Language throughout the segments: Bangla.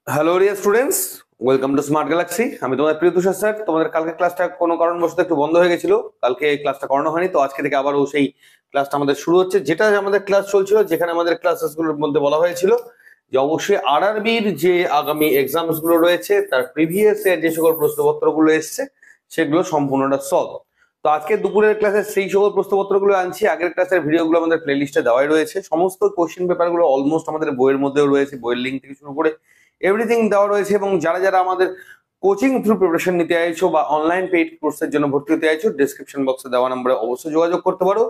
Hello dear students, welcome to smart Galaxy. আমি তোমাদের প্রিয় তুষার স্যার। তোমাদের কালকে ক্লাসটা কোনো কারণবশত একটু বন্ধ হয়ে গেছিল, কালকে ক্লাসটা করানো হয়নি, তো আজকে থেকে আবারও সেই ক্লাসটা আমাদের শুরু হচ্ছে। যেটা আমাদের ক্লাস চলছিল, যেখানে আমাদের ক্লাসেসগুলোর মধ্যে বলা হয়েছিল যে অবশ্যই আরআরবির যে আগামী এক্সামস গুলো রয়েছে তার প্রিভিয়াস এর যে সকল প্রশ্নপত্রগুলো এসছে সেগুলো সম্পূর্ণটা সলভ। তো আজকে দুপুরের ক্লাসে সেই সকল প্রশ্নপত্রগুলো আনছি। আগের ক্লাসের ভিডিওগুলো আমাদের প্লেলিস্টে দেওয়াই রয়েছে। সমস্ত কোশ্চেন পেপারগুলো অলমোস্ট আমাদের বইয়ের মধ্যেও রয়েছে, বইয়ের লিঙ্ক থেকে শুরু করে এভরিথিং দেওয়া রয়েছে। এবং যারা যারা আমাদের কোচিং থ্রু প্রিপারেশন নিতে চাইছো বা অনলাইন পেইড কোর্সের জন্য ভর্তি হতে চাইছো, ডেসক্রিপশন বক্সে দেওয়া নম্বরে অবশ্যই যোগাযোগ করতে পারো।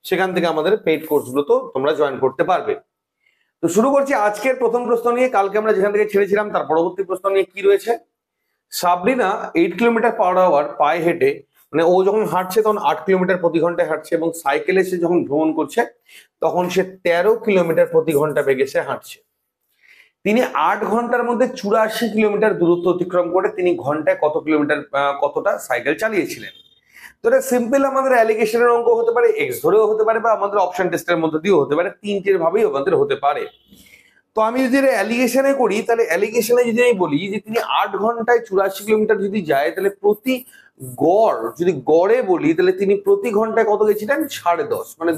সেখান থেকে আমাদের পেইড কোর্সগুলো তো তোমরা জয়েন করতে পারবে। তো শুরু করছি আজকের প্রথম প্রশ্ন নিয়ে। কালকে আমরা যেখান থেকে ছেড়েছিলাম তার পরবর্তী প্রশ্ন নিয়ে কি রয়েছে। সাবরিনা 8 কিলোমিটার পার আওয়ার পায়ে হেঁটে, মানে ও যখন হাঁটছে তখন 8 কিলোমিটার প্রতি ঘন্টায় হাঁটছে, এবং সাইকেলে সে যখন ভ্রমণ করছে তখন সে 13 কিলোমিটার প্রতি ঘন্টা বেগে সে হাঁটছে। তিনি 8 ঘন্টার মধ্যে 84 কিলোমিটার দূরত্ব অতিক্রম করে তিনি ঘন্টায় কতটা সাইকেল চালিয়েছিলেন। তো এটা সিম্পল আমাদের অ্যালিগেশনের অঙ্ক হতে পারে, এক্স ধরেও হতে পারে, বা আমাদের অপশন টেস্টের মধ্যে দিয়েও হতে পারে। তিনটের ভাবেই আমাদের হতে পারে। তো আমি যদি অ্যালিগেশনে করি, তাহলে অ্যালিগেশনে যদি আমি বলি যে তিনি 8 ঘন্টায় 84 কিলোমিটার যদি যায়, তাহলে প্রতি গড় যদি গড়ে বলি, তাহলে তিনি প্রতি ঘন্টায় কত গেছিলেন? 10.5। মানে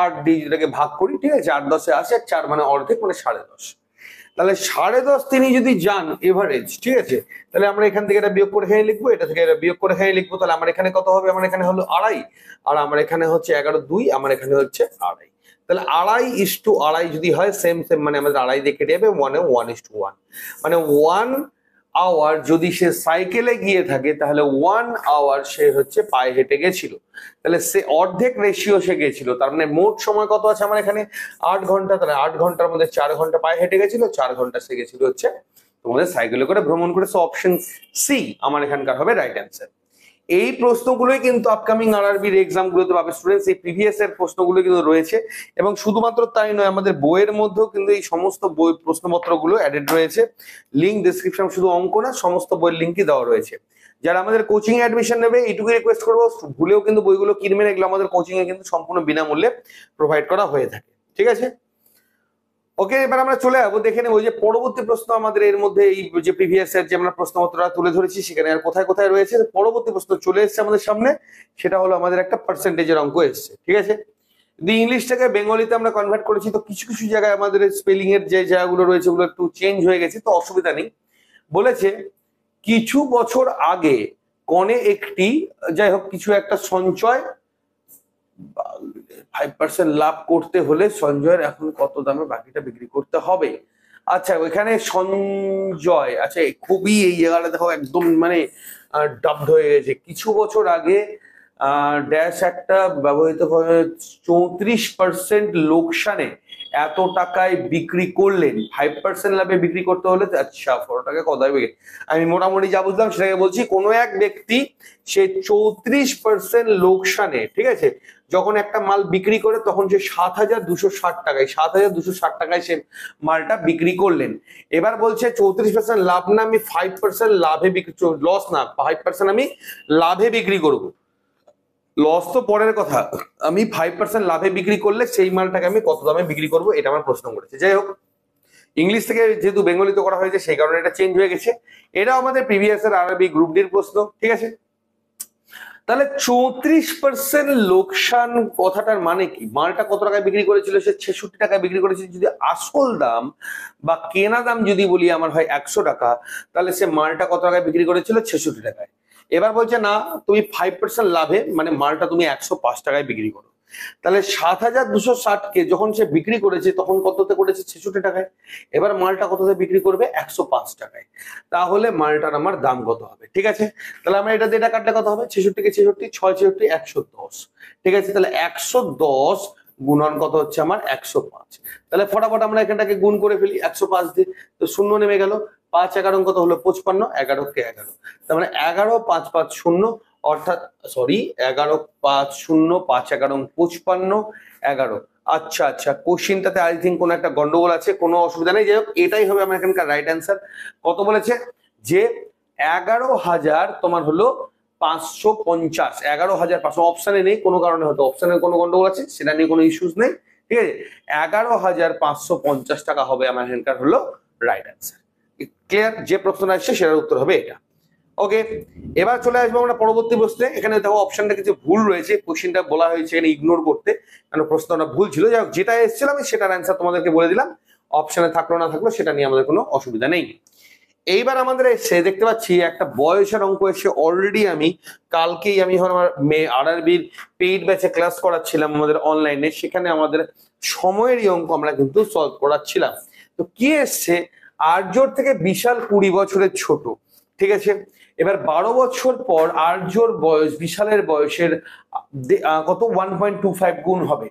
8 দিয়ে যেটাকে ভাগ করি, ঠিক আছে, 8 10 আসে, 4 মানে অর্ধেক, মানে 10.5। তাহলে 10.5 তিনি যদি যান এভারেজ, ঠিক আছে, তাহলে আমরা এখান থেকে এটা বিয়োগ করে এখানে লিখবো, এটা থেকে এটা বিয়োগ করে এখানে লিখবো। তাহলে আমার এখানে কত হবে? আমার এখানে হলো 2.5, আর আমার এখানে হচ্ছে 11 2, আমার এখানে হচ্ছে 2.5। তাহলে 2.5:2 যদি হয়, সেম সেম, মানে আমাদের 2.5 দিয়ে কেটে যাবে, 1:1, মানে 1 আওয়ার যদি সে সাইকেলে গিয়ে থাকে, তাহলে 1 আওয়ার সে হচ্ছে পায়ে হেঁটে গেছিল। তাহলে সে অর্ধেক রেশিও সে গেছিল। তার মানে মোট সময় কত আছে আমার এখানে? 8 ঘন্টা। তাহলে 8 ঘন্টার মধ্যে 4 ঘন্টা পায়ে হেঁটে গেছিল, 4 ঘন্টা সে গেছিল হচ্ছে তোমাদের সাইকেলে করে ভ্রমণ করে। সো অপশন সি আমার এখানকার হবে রাইট অ্যান্সার। এই প্রশ্নগুলোই কিন্তু আপকামিং আরআরবির এক্সাম গুলোতে পাবে স্টুডেন্টস। এই প্রিভিয়াস এর প্রশ্নগুলো কিন্তু রয়েছে, এবং শুধুমাত্র তাই নয়, আমাদের বইয়ের মধ্যেও কিন্তু এই সমস্ত বই প্রশ্নপত্রগুলো অ্যাডেড রয়েছে। লিঙ্ক ডেসক্রিপশন, শুধু অঙ্ক না, সমস্ত বইয়ের লিঙ্কই দেওয়া রয়েছে। যারা আমাদের কোচিং এ অ্যাডমিশন নেবে, এইটুকু রিকোয়েস্ট করবো, ভুলেও কিন্তু বইগুলো কিনবেন। এগুলো আমাদের কোচিং এ কিন্তু সম্পূর্ণ বিনামূল্যে প্রোভাইড করা হয়ে থাকে, ঠিক আছে। ওকে, এবার আমরা চলে যাবো দেখে নেবো যে পরবর্তী প্রশ্ন আমাদের এর মধ্যে, এই যে প্রিভিয়াস এর যে আমরা প্রশ্নপত্রটা তুলে ধরেছি সেখানে আর কোথায় কোথায় রয়েছে। পরবর্তী প্রশ্ন চলে এসেছে আমাদের সামনে, সেটা হলো আমাদের একটা পার্সেন্টেজের অঙ্ক এসছে, ঠিক আছে। যদি ইংলিশটাকে বেঙ্গলিতে আমরা কনভার্ট করেছি, তো কিছু কিছু জায়গায় আমাদের স্পেলিং এর যে জায়গাগুলো রয়েছে ওগুলো একটু চেঞ্জ হয়ে গেছে, তো অসুবিধা নেই। বলেছে কিছু বছর আগে কনে একটি, যাই হোক, কিছু একটা সঞ্চয় 5% লাভ করতে হলে সঞ্জয়ের এখন কত দামে বাকিটা বিক্রি করতে হবে। আচ্ছা, ওইখানে সঞ্জয়, আচ্ছা খুবই এই জায়গাটা দেখো একদম মানে ডাবড হয়ে গেছে। কিছু বছর আগে ড্যাশ একটা ব্যবহৃত 34% লোকসানে এত টাকায় বিক্রি করলেন। 5% লাভে বিক্রি করতে হলে, আচ্ছা 4 টাকা কত হবে? আমি মোটামুটি যা বুঝলাম সেটাকে বলছি। কোনো এক ব্যক্তি সে 34% লোকসানে, ঠিক আছে, যখন একটা মাল বিক্রি করে তখন সে 7,260 টাকায় সে মালটা বিক্রি করলেন। এবার বলছে 34% লাভ না, আমি 5% লাভে বিক্রি, লস না, 5% আমি লাভে বিক্রি করবো। লস তো পরের কথা, আমি 5% লাভে বিক্রি করলে সেই মালটাকে আমি কত দামে বিক্রি করবো, এটা আমার প্রশ্ন করেছে। যাই হোক, ইংলিশ থেকে যেহেতু বেঙ্গলিতে করা হয়েছে সেই কারণে এটা চেঞ্জ হয়ে গেছে। এটা আমাদের প্রিভিয়াস এর আরআরবি গ্রুপ ডির প্রশ্ন, ঠিক আছে। তাহলে 34% লোকসান কথাটার মানে কি? মালটা কত টাকায় বিক্রি করেছিল? সে 66 টাকায় বিক্রি করেছিল। যদি আসল দাম বা কেনা দাম যদি বলি আমার হয় 100 টাকা, তাহলে সে মালটা কত টাকায় বিক্রি করেছিল? 66 টাকায়। এবার বলছে না, তুমি 5% লাভে, মানে মালটা তুমি 105 টাকায় বিক্রি করো। তাহলে 7,260 কে যখন সে বিক্রি করেছে তখন কততে করেছে? 66 টাকায়। এবার মালটা কততে বিক্রি করবে? 105 টাকায়। তাহলে মালটার আমার দাম কত হবে? ঠিক আছে, তাহলে আমরা এটা দিয়ে এটা কাটলে কত হবে? 66 কে 66, 6 66, 110, ঠিক আছে। তাহলে 110 গুণন কত হচ্ছে আমার? 105। তাহলে ফটাফট আমরা এখানটাকে গুণ করে ফেলি 105 দিয়ে, তো শূন্য নেমে গেল। 5 11 কত হলো? 55, 11 কে 11, তার মানে 11 5 5 0, অর্থাৎ সরি 11 5 0, 5 11 55, 11। আচ্ছা আচ্ছা, কোশ্চিনটাতে আই থিঙ্ক কোনো একটা গন্ডগোল আছে, কোনো অসুবিধা নেই। যাই হোক, এটাই হবে আমার এখানকার রাইট অ্যান্সার। কত বলেছে? যে 11,000 তোমার হলো 550, 11,500। অপশনে নেই কোনো কারণে, হয়তো অপশনের কোনো গন্ডগোল আছে, সেটা নিয়ে কোনো ইস্যুস নেই, ঠিক আছে। 11,550 টাকা হবে আমার এখানকার হলো রাইট অ্যান্সার। ক্লিয়ার? যে প্রশ্নটা আসছে সেটার উত্তর হবে এটা। ওকে, এবার চলে আসবো আমরা পরবর্তী প্রশ্নে। এখানে দেখো অপশনটা কিছু ভুল রয়েছে, কোশ্চেনটা বলা হয়েছে এখানে ইগনোর করতে, কারণ প্রশ্নটা ভুল ছিল। যাই হোক, যেটা এসেছিল আমি সেটার অ্যান্সার তোমাদেরকে বলে দিলাম, অপশনে থাকলো না থাকলো সেটা নিয়ে আমাদের কোনো অসুবিধা নেই। এইবার আমাদের এসে দেখতে পাচ্ছি একটা বয়সের অঙ্ক এসে, অলরেডি আমি কালকেই আমি আমার আরআরবির পেইড ব্যাচে ক্লাস করাচ্ছিলাম আমাদের অনলাইনে, সেখানে আমাদের সময়েরই অঙ্ক আমরা কিন্তু সলভ করাচ্ছিলাম। তো কি এসছে, আর্যর থেকে বিশাল 20 বছরের ছোট, ঠিক আছে। এবার 12 বছর পর আর্যর বয়স বিশালের বয়সের কত 1.25 গুণ হবে।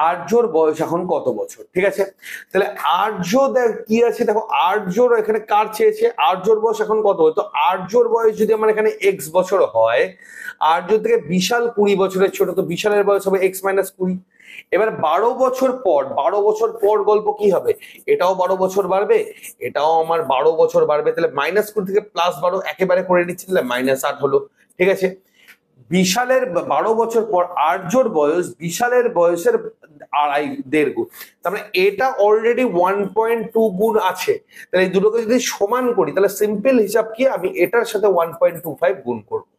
আর্যর বয়স এখন কত বছর, ঠিক আছে। তাহলে আর্য কি আছে দেখো, আর্যর এখানে কার চেয়েছে, আর্যর বয়স এখন কত হয়, তো আর্যর বয়স যদি আমার এখানে এক্স বছর হয়, আর্য থেকে বিশাল 20 বছরের ছোট, তো বিশালের বয়স হবে এক্স মাইনাস 20। এবার 12 বছর পর, 12 বছর পর গল্প কি হবে, এটাও 12 বছর বাড়বে, এটাও আমার 12 বছর বাড়বে, তাহলে -20 থেকে +12 একেবারে করে নিচ্ছি, তাহলে -8 হলো, ঠিক আছে। বিশালের 12 বছর পর আর্যর বয়স বিশালের বয়সের 1.5 গুণ, তার মানে এটা অলরেডি 1.2 গুণ আছে। তাহলে এই দুটোকে যদি সমান করি, তাহলে সিম্পল হিসাব কি, আমি এটার সাথে 1.25 গুণ করবো,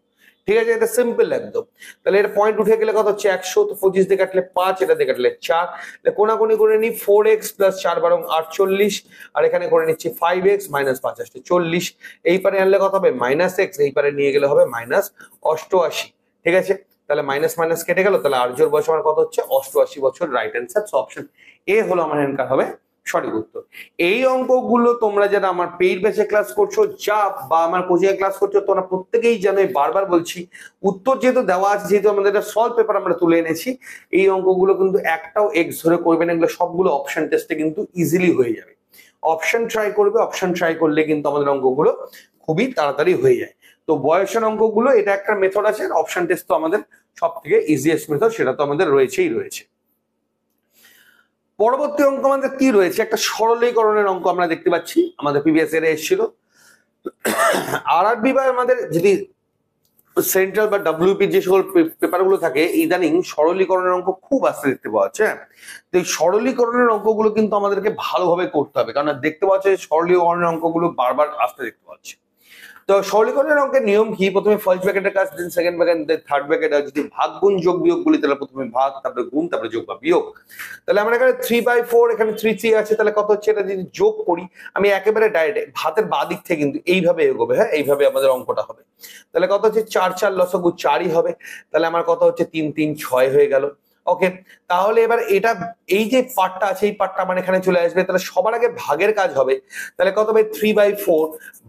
ঠিক আছে। এটা সিম্পল একদম। তাহলে এর পয়েন্ট উঠে গেলে কত হচ্ছে 100, তো 25 দিয়ে কাটলে 5, এটা দিয়ে কাটলে 4, কোনাকুনি করে নি 4x + 4 = 48, আর এখানে করে নিচ্ছি 5x - 5 = 40, এই পারে আনলে কত হবে -x, এই পারে নিয়ে গেলে হবে -88, ঠিক আছে। তাহলে মাইনাস মাইনাস কেটে গেল, তাহলে আর্যর বয়স আমার কত হচ্ছে 88 বছর, right answer. So option A হলো আমার এখানকার হবে সঠিক উত্তর। এই অঙ্কগুলো তোমরা যারা আমার পেইড ব্যাচে ক্লাস করছো যা বা আমার কোচিং এ ক্লাস করছো, তোমরা প্রত্যেকেই জানো, বারবার বলছি, উত্তর যেহেতু দেওয়া আছে, যেহেতু আমাদের একটা সলভ পেপার আমরা তুলে এনেছি, এই অঙ্কগুলো কিন্তু একটাও এক্স ধরে করবে না, এগুলো সবগুলো অপশন টেস্টে কিন্তু ইজিলি হয়ে যাবে। অপশন ট্রাই করবে, অপশন ট্রাই করলে কিন্তু আমাদের অঙ্কগুলো খুবই তাড়াতাড়ি হয়ে যায়। তো বয়সের অঙ্কগুলো এটা একটা মেথড আছে, অপশন টেস্ট তো আমাদের সব থেকে ইজিয়েস্ট মেথড, সেটা তো আমাদের রয়েছেই রয়েছে। পরবর্তী অঙ্ক আমাদের কি রয়েছে, একটা সরলীকরণের অঙ্ক আমরা দেখতে পাচ্ছি, আমাদের প্রিভিয়াস ইয়ারে এসেছিল। আরআরবি বা আমাদের যদি সেন্ট্রাল বা ডব্লিউপি যে সকল পেপারগুলো থাকে, ইদানিং সরলীকরণের অঙ্ক খুব আসতে দেখতে পাওয়া যাচ্ছে। তো এই সরলীকরণের অঙ্কগুলো কিন্তু আমাদেরকে ভালোভাবে করতে হবে, কারণ দেখতে পাওয়া যাচ্ছে সরলীকরণের অঙ্কগুলো বারবার আসতে দেখতে পাচ্ছি। তো সরলীকরণের অঙ্কের নিয়ম কি, প্রথমে ফার্স্ট ব্র্যাকেটের কাজ, দেন সেকেন্ড ব্র্যাকেট, দেন থার্ড ব্র্যাকেট, আর যদি ভাগ গুণ যোগ বিয়োগ বলি, তাহলে প্রথমে ভাগ, তারপরে গুণ, তারপরে যোগ বা বিয়োগ। তাহলে আমরা এখানে 3/4, এখানে 3 আছে, তাহলে কত হচ্ছে, এটা যদি যোগ করি আমি একেবারে ডাইরেক্ট ভাতের বাঁ দিক থেকে কিন্তু এইভাবে এগোবে, হ্যাঁ, এইভাবে আমাদের অঙ্কটা হবে। তাহলে কত হচ্ছে 4 4 লসাগু 4ই হবে, তাহলে আমার কত হচ্ছে 3 3 6 হয়ে গেল। ওকে, তাহলে এবার এটা এই যে পার্টটা আছে, এই পার্টটা আমার এখানে চলে আসবে, তাহলে সবার আগে ভাগের কাজ হবে। তাহলে কত হবে 3/4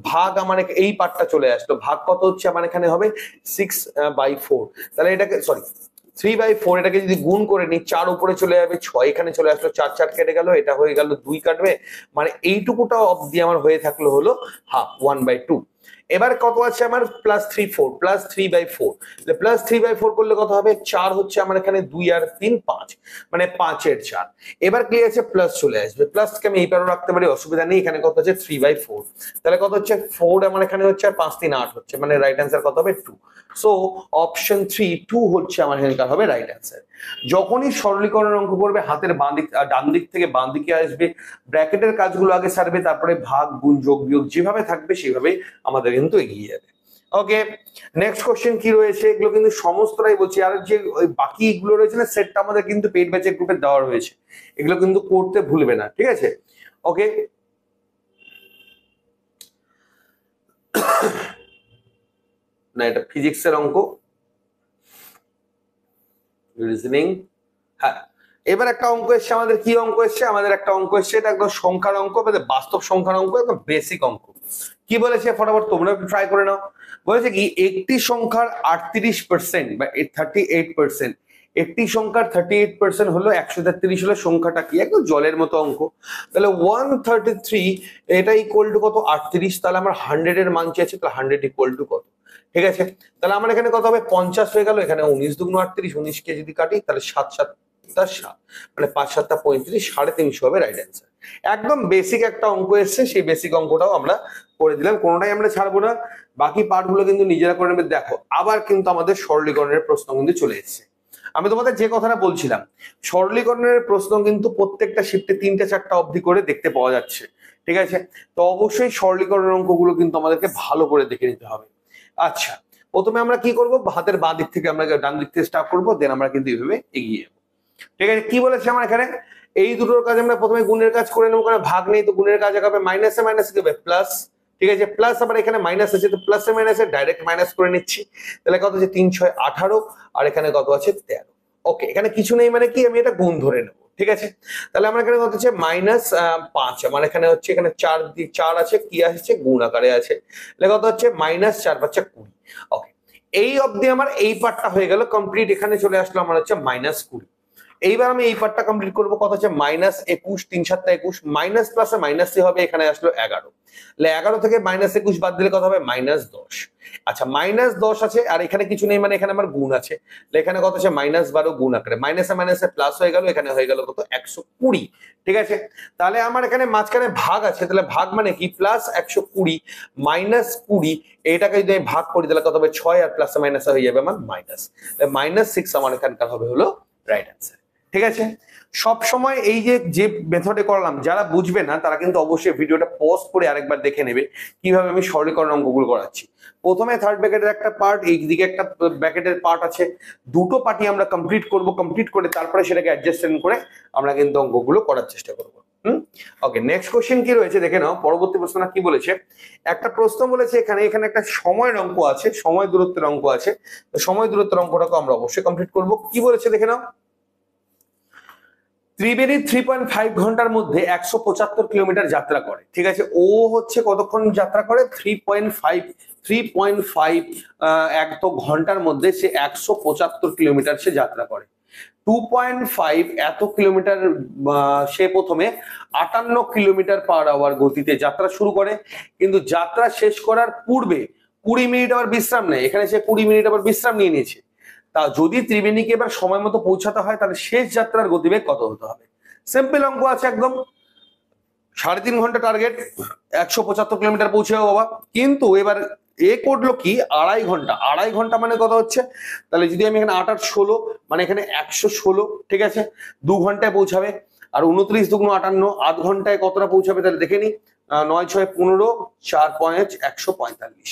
ভাগ, আমার এই পার্টটা চলে আসলো, ভাগ কত হচ্ছে আমার এখানে হবে 6/4। তাহলে এটাকে সরি 3/4, এটাকে যদি গুণ করে নিই, 4 উপরে চলে যাবে, 6 এখানে চলে আসলো, 4 4 কেটে গেল, এটা হয়ে গেল 2 কাটবে, মানে এইটুকুটা অবধি আমার হয়ে থাকলো হলো হাফ 1/2। এবার কত আছে আমার +3/4, +3/4, +3/4 করলে কত হবে 4 হচ্ছে আমার এখানে 2 আর 3 5, মানে 5-এর 4। এবার কি আছে প্লাস চলে আসবে, প্লাসকে আমি এই পারেও রাখতে পারি, অসুবিধা নেই। এখানে কত হচ্ছে 3/4, তাহলে কত হচ্ছে 4 আমার এখানে হচ্ছে, আর 5 3 8 হচ্ছে, মানে রাইট অ্যান্সার কত হবে 2। সো অপশন 3 2 হচ্ছে আমার এখানকার হবে রাইট অ্যান্সার। যখনই সরলীকরণের অঙ্ক করবে, হাতের বাঁ দিক ডান দিক থেকে বাঁ দিকে আসবে, ব্র্যাকেটের কাজগুলো আগে সারবে, তারপরে ভাগ গুণ যোগ বিয়োগ যেভাবে থাকবে সেভাবে আমাদের কিন্তু এগিয়ে যাবে। ওকে, নেক্সট কোশ্চেন কি রয়েছে, এগুলো কিন্তু সমস্তটাই বলছি, আর যে ওই বাকি এগুলো রয়েছে না, সেটটা আমাদের কিন্তু পেইড ব্যাচের গ্রুপে দেওয়া রয়েছে, এগুলো কিন্তু করতে ভুলবে না, ঠিক আছে। ওকে, না এটা ফিজিক্সের অঙ্ক, রিজনিং। হ্যাঁ, এবার একটা অঙ্ক এসছে আমাদের, কি অঙ্ক এসছে আমাদের, একটা অঙ্ক এসছে, এটা একদম সংখ্যার অঙ্ক, বাস্তব সংখ্যার অঙ্ক, একদম বেসিক অঙ্ক। কি বলেছে ফটাফট তোমরা একটু ট্রাই করে নাও। বলেছে কি, একটি সংখ্যার 38% বা 38%, একটি সংখ্যার 38% হলো 133 হলো সংখ্যাটা কি, একদম জলের মতো অঙ্ক। তাহলে 133 এটা ইকুয়াল টু কত 38, তাহলে আমার 100 এর মান চেয়েছে, তাহলে 100 ইকুয়াল টু কত, ঠিক আছে। তাহলে আমার এখানে কত হবে 50 হয়ে গেল, এখানে 19 দুগুণ 38, 19 কে যদি কাটি তাহলে 7 7 7, মানে 5 7 35, 350 হবে রাইট অ্যান্সার। একদম বেসিক একটা অঙ্ক এসছে, সেই বেসিক অঙ্কটাও আমরা করে দিলাম, কোনোটাই আমরা ছাড়বো না, বাকি পার্ট গুলো কিন্তু নিজেরা করে নেবে। দেখো আবার কিন্তু আমাদের সরলীকরণের প্রশ্ন কিন্তু চলে এসেছে। আমি তোমাদের যে কথাটা বলছিলাম, সরলীকরণের প্রশ্ন কিন্তু প্রত্যেকটা শিফটে 3টে 4টা অবধি করে দেখতে পাওয়া যাচ্ছে, ঠিক আছে? তো অবশ্যই সরলীকরণের অঙ্কগুলো কিন্তু আমাদেরকে ভালো করে দেখে নিতে হবে। আচ্ছা, প্রথমে আমরা কি করব, হাতের বাঁ দিক থেকে আমরা ডান দিক থেকে স্টার্ট করবো, দেন আমরা কিন্তু এইভাবে এগিয়ে যাবো। ঠিক আছে, কি বলেছে আমার এখানে, এই দুটোর কাজ আমরা প্রথমে গুণের কাজ করে নেবো, কারণ ভাগ নেই, তো গুণের কাজ হবে মাইনাসে মাইনাসে কি হবে প্লাস। ঠিক আছে, প্লাস আবার এখানে মাইনাস আছে, তো প্লাসে মাইনাসে ডাইরেক্ট মাইনাস করে নিচ্ছি। তাহলে কত আছে 3 6 18, আর এখানে কত আছে 13। ওকে, এখানে কিছু নেই মানে কি, আমি এটা গুণ ধরে নেবো। ঠিক আছে, তাহলে আমার এখানে কত হচ্ছে -5, আমার এখানে হচ্ছে এখানে 4 আছে, কি আসছে গুণ আকারে আছে, তাহলে কত হচ্ছে -4 5 20। ওকে, এই অবধি আমার এই পার্টটা হয়ে গেল কমপ্লিট। এখানে চলে আসলো আমার হচ্ছে -20। এইবার আমি এই পার্টটা কমপ্লিট করব, কত হচ্ছে -21, 3 7 21, মাইনাস প্লাসে মাইনাসে হবে, এখানে আসলো 11। তাহলে 11 থেকে -21 বাদ দিলে কত হবে -10। আচ্ছা, -10 আছে, আর এখানে কিছু নেই মানে এখানে আমার গুণ আছে, তাহলে এখানে কত আছে -12 গুণ আকারে, মাইনাসে মাইনাসে প্লাস হয়ে গেল, এখানে হয়ে গেল কত 120। ঠিক আছে, তাহলে আমার এখানে মাঝখানে ভাগ আছে, তাহলে ভাগ মানে কি প্লাস 120 -20, এইটাকে যদি আমি ভাগ করি তাহলে কত হবে 6, আর প্লাসে মাইনাসে হয়ে যাবে আমার মাইনাস, -6 আমার এখানকার হবে হলো রাইট অ্যান্সার। ঠিক আছে, সব সময় এই যে মেথডে করলাম, যারা বুঝবে না তারা কিন্তু অবশ্যই ভিডিওটা পজ করে আরেকবার দেখে নেবে কিভাবে আমি সরলীকরণ অঙ্কগুলো করাচ্ছি। প্রথমে থার্ড ব্র্যাকেটের একটা পার্ট, এই দিকে একটা ব্র্যাকেটের পার্ট আছে, দুটো পার্টই আমরা কমপ্লিট করব, কমপ্লিট করে তারপরে সেটাকে অ্যাডজাস্টমেন্ট করে আমরা কিন্তু অঙ্কগুলো করার চেষ্টা করব। ওকে, নেক্সট কোশ্চেন কি রয়েছে দেখে নাও। পরবর্তী প্রশ্নটা কি বলেছে, একটা প্রশ্ন বলেছে এখানে একটা সময়ের অঙ্ক আছে, সময় দূরত্বের অঙ্ক আছে, তো সময় দূরত্বের অঙ্কটাকে আমরা অবশ্যই কমপ্লিট করব। কি বলেছে দেখে নাও, ত্রিবেণী 3.5 ঘন্টার মধ্যে 175 কিলোমিটার যাত্রা করে। ঠিক আছে, ও হচ্ছে কতক্ষণ যাত্রা করে, 3.5 এক তো ঘন্টার মধ্যে সে 175 কিলোমিটার সে যাত্রা করে। 2.5 এত কিলোমিটার সে প্রথমে 58 কিলোমিটার পার আওয়ার গতিতে যাত্রা শুরু করে, কিন্তু যাত্রা শেষ করার পূর্বে 20 মিনিট আবার বিশ্রাম নেয়। এখানে সে 20 মিনিট আবার বিশ্রাম নিয়ে নিয়েছে। তা যদি ত্রিবেণীকে এবার সময় মতো পৌঁছাতে হয়, তাহলে শেষ যাত্রার গতিবেগ কত হতে হবে? সিম্পল অঙ্ক আছে একদম, 3.5 ঘন্টা টার্গেট, 175 কিলোমিটার পৌঁছে যাবো বাবা। কিন্তু এবার এ করলো কি 2.5 ঘন্টা, 2.5 ঘন্টা মানে কত হচ্ছে, তাহলে যদি আমি এখানে 8 8 16 মানে এখানে 116, ঠিক আছে, 2 ঘন্টায় পৌঁছাবে। আর 29 দুগুণ 58, আধ ঘন্টায় কতটা পৌঁছাবে তাহলে দেখে নি, 9 6 15, 4 5 145।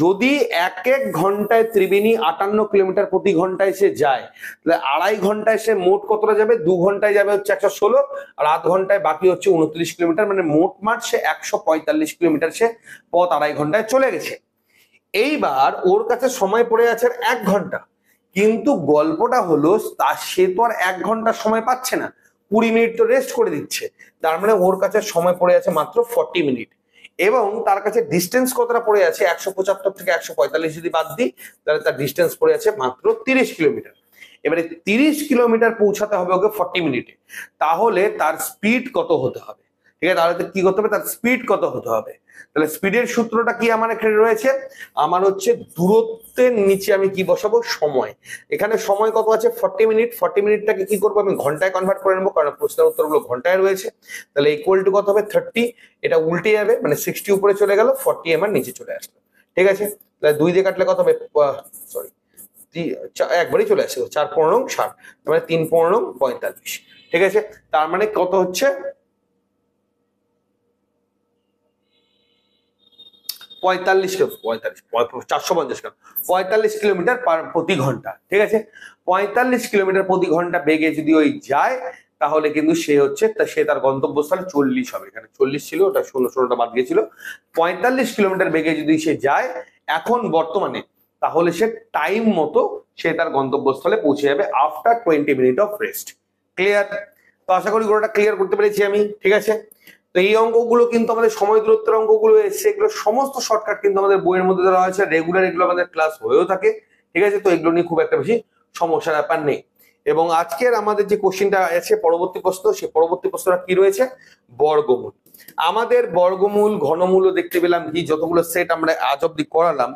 যদি 1 ঘন্টায় ত্রিবেণী 58 কিলোমিটার প্রতি ঘন্টায় সে যায়, তাহলে 2.5 ঘন্টায় সে মোট কতটা যাবে, 2 ঘন্টায় যাবে হচ্ছে 116, আর আধ ঘন্টায় বাকি হচ্ছে 29 কিলোমিটার, মানে মোট মাঠ সে 145 কিলোমিটার সে পথ 2.5 ঘন্টায় চলে গেছে। এইবার ওর কাছে সময় পড়ে আছে 1 ঘন্টা, কিন্তু গল্পটা হলো সে তো আর 1 ঘন্টার সময় পাচ্ছে না, 20 মিনিট তো রেস্ট করে দিচ্ছে, তার মানে ওর কাছে সময় পড়ে আছে মাত্র 40 মিনিট। এবং তার কাছে ডিস্টেন্স কতটা পড়ে আছে, 175 থেকে 145 যদি বাদ দিই, তাহলে তার ডিস্টেন্স পড়ে আছে মাত্র 30 কিলোমিটার। এবারে 30 কিলোমিটার পৌঁছাতে হবে ওকে 40 মিনিটে, তাহলে তার স্পিড কত হতে হবে? ঠিক আছে, তাহলে কি করতে হবে, তার স্পিড কত হতে হবে? তাহলে স্পিডের সূত্রটা কি আমার এখানে রয়েছে, আমার হচ্ছে দূরত্বের নিচে আমি কি বসাবো, সময়। এখানে সময় কত আছে 40 মিনিট, 40 মিনিটটাকে কি করবো আমি ঘন্টায় কনভার্ট করে নেবো, কারণ প্রশ্নের উত্তরগুলো ঘন্টায় রয়েছে। তাহলে ইকুয়াল টু কত হবে 30, এটা উল্টে যাবে, মানে 60 উপরে চলে গেল, 40 আমার নিচে চলে আসলো। ঠিক আছে, তাহলে 2 দিয়ে কাটলে কত হবে, সরি একবারই চলে আসলো, 4 15 60, মানে 3 15 45। ঠিক আছে, তার মানে কত হচ্ছে 45 কিলোমিটার প্রতি ঘন্টা। ঠিক আছে, 45 কিলোমিটার প্রতি ঘন্টা বেগে যদি ওই যায়, তাহলে কিন্তু সে হচ্ছে সে তার গন্তব্যস্থলে 40 হবে, এখানে 40 ছিল, ওটা 16টা বাদ গিয়েছিল। 45 কিলোমিটার বেগে যদি সে যায় এখন বর্তমানে, তাহলে সে টাইম মতো সে তার গন্তব্যস্থলে পৌঁছে যাবে after 20 minute of rest. Clear? তো আশা করি গোটা ক্লিয়ার করতে পেরেছি আমি। ঠিক আছে, তো এই অঙ্কগুলো কিন্তু আমাদের সময় দূরত্বের অঙ্কগুলো এসছে, এগুলো সমস্ত শর্টকাট কিন্তু আমাদের বইয়ের মধ্যে দেওয়া হয়েছে, রেগুলার এগুলো আমাদের ক্লাস হয়েও থাকে। ঠিক আছে, তো এগুলো নিয়ে খুব একটা বেশি সমস্যার ব্যাপার নেই। এবং আজকের আমাদের যে কোশ্চেনটা আছে পরবর্তী প্রশ্ন, সেই পরবর্তী প্রশ্নটা কি রয়েছে, বর্গমূল। আমাদের বর্গমূল ঘনমূলও দেখতে পেলাম, কি যতগুলো সেট আমরা আজ অব্দি করালাম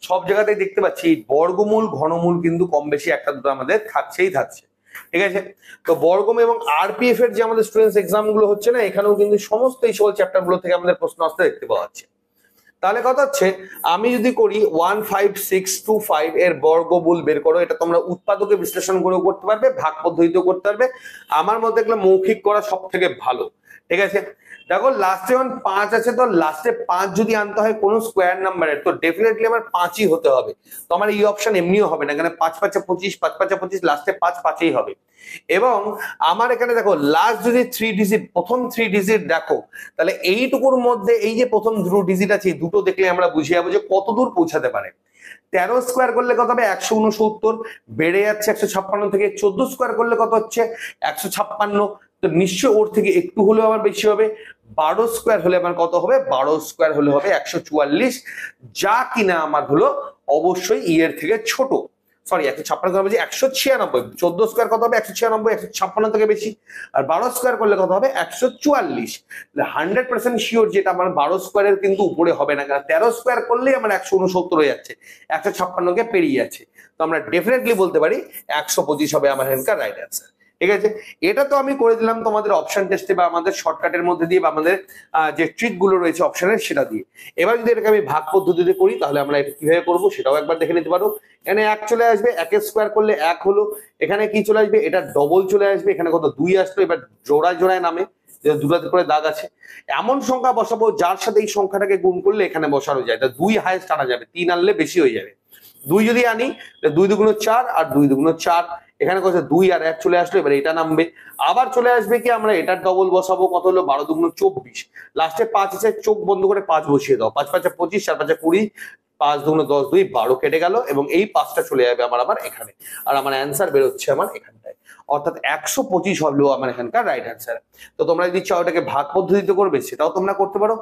সব জায়গাতেই দেখতে পাচ্ছি বর্গমূল ঘনমূল কিন্তু কম বেশি একটা দুটো আমাদের থাকছেই থাকছে। ঠিক আছে, তো বর্গমূল এবং আরপিএফ এর যে আমাদের স্টুডেন্টস এক্সাম গুলো হচ্ছে না, এখানেও কিন্তু সমস্ত এই সকল চ্যাপ্টার গুলো থেকে আমাদের প্রশ্ন আসতে দেখতে পাওয়া যাচ্ছে। তাহলে কথা হচ্ছে আমি যদি করি 15625 এর বর্গমূল বের করো, এটা তোমরা উৎপাদকে বিশ্লেষণ করেও করতে পারবে, ভাগ পদ্ধতিতেও করতে পারবে, আমার মতে এগুলো মৌখিক করা সব থেকে ভালো। ঠিক আছে, দেখো লাস্টে যখন 5 আছে, তো লাস্টে 5 যদি আনতে হয় কোনো স্কোয়ার নাম্বারের, তো ডেফিনেটলি আমার 5ই হতে হবে। তো আমার এই অপশন এমনিও হবে না, এখানে 5 5 25, 5 5 25, লাস্টে 5 5ই হবে। এবং আমার এখানে দেখো লাস্ট যদি 3 ডিজিট, প্রথম 3 ডিজিট দেখো, তাহলে এইটুকুর মধ্যে এই যে প্রথম 2 ডিজিট আছে, দুটো দেখলে আমরা বুঝে যাবো যে কত দূর পৌঁছাতে পারে। 13 স্কোয়ার করলে কত হবে? 169, বেড়ে যাচ্ছে 156 থেকে। 14 স্কোয়ার করলে কত হচ্ছে? 156, তো নিশ্চয় ওর থেকে একটু হলেও আমার বেশি হবে। 12 স্কোয়ার হলে আমার কত হবে? 12 স্কোয়ার হলে হবে 144, যা কিনা আমার হলো অবশ্যই এর থেকে ছোট। সরি, 156 হবে 196। 14 স্কোয়ার কত হবে? 196, 156 থেকে বেশি। আর 12 স্কোয়ার করলে কত হবে? 144। 100% শিওর যেটা আমার 12 স্কোয়ারের কিন্তু উপরে হবে না, কারণ 13 স্কোয়ার করলেই আমার 169 হয়ে যাচ্ছে, 156কে পেরিয়ে যাচ্ছে। তো আমরা ডেফিনেটলি বলতে পারি 125 হবে আমার এখানকার রাইট অ্যান্সার। ঠিক আছে, এটা তো আমি করে দিলাম তোমাদের অপশন টেস্টে বা আমাদের শর্টকাটের মধ্যে দিয়ে বা আমাদের যে ট্রিক গুলো রয়েছে অপশনের সেটা দিয়ে। এবার যদি এটাকে আমি ভাগ পদ্ধতিতে করি, তাহলে আমরা এটা কিভাবে করবো সেটাও একবার দেখে নিতে পারো। এখানে 1 চলে আসবে, 1 স্কোয়ার করলে 1 হলো। এখানে কি চলে আসবে? এটা ডবল চলে আসবে। এখানে কত? 2 আসলো। এবার জোড়ায় জোড়ায় নামে, দুটাতে করে দাগ আছে, এমন সংখ্যা বসাবো যার সাথে এই সংখ্যাটাকে গুণ করলে এখানে বসানো যায়। তা 2 হাইয়েস্ট আনা যাবে, 3 আনলে বেশি হয়ে যাবে। 2 যদি আনি, 2 দুগুণ 4 আর 2 দুগুণ 4। এখানে কত? 2 আর 1 চলে আসলো। এবার এটা নামবে, আবার চলে আসবে কি, আমরা এটার ডবল বসাবো। কত হলো? 12 দুগুণ 24। লাস্টে 5 আছে, চোখ বন্ধ করে 5 বসিয়ে দাও। 5 5 25, 4 5 20, 5 দুগুণ 10, 2 12 কেটে গেল, এবং এই 5টা চলে যাবে আমার এখানে। আর আমার অ্যান্সার বেরোচ্ছে আমার এখানটায়, অর্থাৎ 125 হলো আমার এখানকার রাইট অ্যান্সার। তো তোমরা যদি চাও এটাকে ভাগ পদ্ধতিতে করবে, সেটাও তোমরা করতে পারো।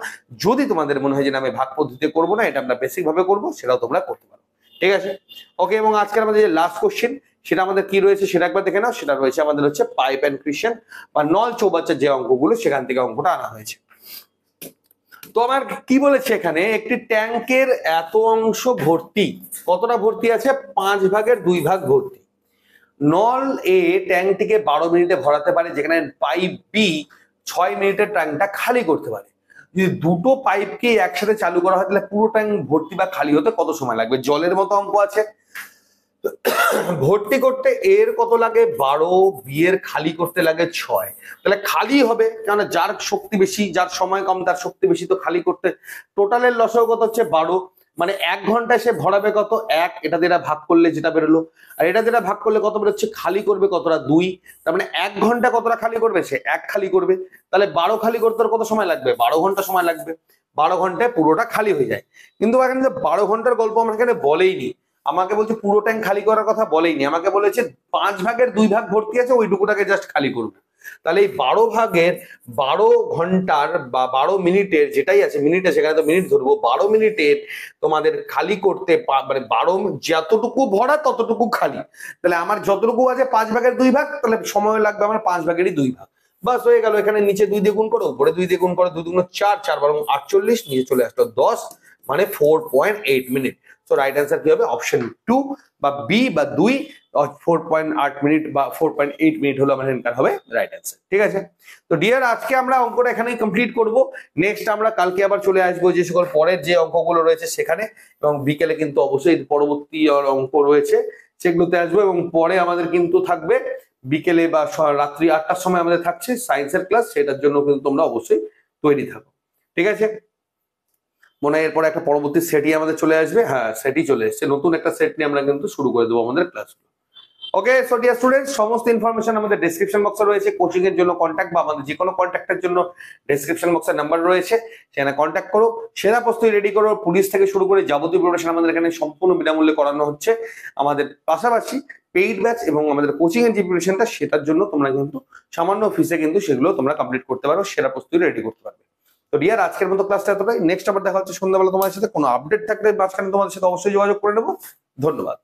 যদি তোমাদের মনে হয় যে আমি ভাগ পদ্ধতিতে করবো না, এটা আমরা বেসিক ভাবে করবো, সেটাও তোমরা করতে পারো। ঠিক আছে, ওকে। এবং আজকের আমাদের যে লাস্ট কোশ্চেন, সেটা আমাদের কি রয়েছে সেটা একবার দেখে নাও। সেটা রয়েছে আমাদের হচ্ছে পাইপ অ্যান্ড ক্রিশ্চিয়ান বা নল চৌবাচ্চার যে অঙ্কগুলো, সেখান থেকে অঙ্কটা আনা হয়েছে। তো আমার কি বলেছে এখানে, একটি ট্যাঙ্কের এত অংশ ভর্তি, কতটা ভর্তি আছে? 5 ভাগের 2 ভাগ ভর্তি। নল এ ট্যাঙ্কটিকে 12 মিনিটে ভরাতে পারে, যেখানে পাইপ বি 6 মিনিটে ট্যাঙ্কটা খালি করতে পারে। যদি দুটো পাইপকে একসাথে চালু করা হয়, তাহলে পুরো ট্যাঙ্ক ভর্তি বা খালি হতে কত সময় লাগবে? জলের মতো অঙ্ক আছে। ভর্তি করতে এর কত লাগে? 12, বি এর খালি করতে লাগে 6। তাহলে খালি হবে, কারণ যার শক্তি বেশি, যার সময় কম, তার শক্তি বেশি, তো খালি করতে টোটালের লসাগু কত হচ্ছে? 12। মানে 1 ঘন্টায় সে ভরাবে কত? 1। এটা যেটা ভাগ করলে যেটা বেরোলো, আর এটা যেটা ভাগ করলে কত বেরোচ্ছে? খালি করবে কতটা? 2। তার মানে 1 ঘন্টা কতটা খালি করবে? সে 1 খালি করবে। তাহলে 12 খালি করতে কত সময় লাগবে? 12 ঘন্টা সময় লাগবে। 12 ঘন্টায় পুরোটা খালি হয়ে যায়। কিন্তু এখানে যে 12 ঘন্টার গল্প আমার এখানে বলেইনি, আমাকে বলছে পুরো ট্যাঙ্ক খালি করার কথা বলেইনি, আমাকে বলেছে 5 ভাগের 2 ভাগ ভর্তি আছে, ওইটুকুটাকে জাস্ট খালি করবে। তাহলে এই 12 ভাগের 12 ঘন্টার বা 12 মিনিটের যেটাই আছে, মিনিটে সেখানে তো মিনিট ধরবো, 12 মিনিটের তোমাদের খালি করতে মানে 12 যতটুকু ভরা ততটুকু খালি। তাহলে আমার যতটুকু আছে 5 ভাগের 2 ভাগ, তাহলে সময় লাগবে আমার 5 ভাগেরই 2 ভাগ। বাস হয়ে গেল। এখানে নিচে 2 দিয়ে গুণ করো, উপরে 2 দিয়ে গুণ করো, 2 দুগুণ 4, 4 বারং 48, নিচে চলে আসলো 10, মানে 4.8 মিনিট। তো রাইট অ্যান্সার কি হবে? অপশন 2 বা বি বা 2, 4.8 মিনিট বা 4.8 মিনিট হলো আমার এখানকার হবে রাইট অ্যান্সার। ঠিক আছে, তো ডিয়ার আজকে আমরা অঙ্কটা এখানেই কমপ্লিট করব। নেক্সট আমরা কালকে আবার চলে আসবো যে সকল পরের যে অঙ্কগুলো রয়েছে সেখানে, এবং বিকেলে কিন্তু অবশ্যই পরবর্তী অঙ্ক রয়েছে সেগুলোতে আসবো। এবং পরে আমাদের কিন্তু থাকবে বিকেলে বা রাত্রি 8টার সময় আমাদের থাকছে সায়েন্সের ক্লাস, সেটার জন্য কিন্তু তোমরা অবশ্যই তৈরি থাকো। ঠিক আছে, মনে হয় এরপরে একটা পরবর্তী সেটই আমাদের চলে আসবে। হ্যাঁ, সেটই চলে এসছে, নতুন একটা সেট নিয়ে আমরা কিন্তু শুরু করে দেবো আমাদের ক্লাস। ওকে, সো ডিয়ার স্টুডেন্টস, সমস্ত ইনফরমেশন আমাদের ডেসক্রিপশন বক্সে রয়েছে। কোচিং এর জন্য কন্ট্যাক্ট বা আমাদের যে কোনো কন্ট্যাক্টের জন্য ডেসক্রিপশন বক্সের নাম্বার রয়েছে, সেখানে কন্ট্যাক্ট করো। সেরা প্রস্তুতি রেডি করো, পুলিশ থেকে শুরু করে যাবতীয় প্রিপারেশন আমাদের এখানে সম্পূর্ণ বিনামূল্যে করানো হচ্ছে। আমাদের পাশাপাশি পেইড ব্যাচ এবং আমাদের কোচিং এর যে প্রিপারেশনটা, সেটার জন্য তোমরা কিন্তু সামান্য ফিসে কিন্তু সেগুলো তোমরা কমপ্লিট করতে পারো, সেরা প্রস্তুতি রেডি করতে পারবে। তো ডিয়ার আজকের মতো ক্লাসটা এতটাই। নেক্সট আবার দেখা হচ্ছে সন্ধ্যাবেলা তোমাদের সাথে। কোনো আপডেট থাকলে মাঝখানে তোমাদের সাথে অবশ্যই যোগাযোগ করে নেবো। ধন্যবাদ।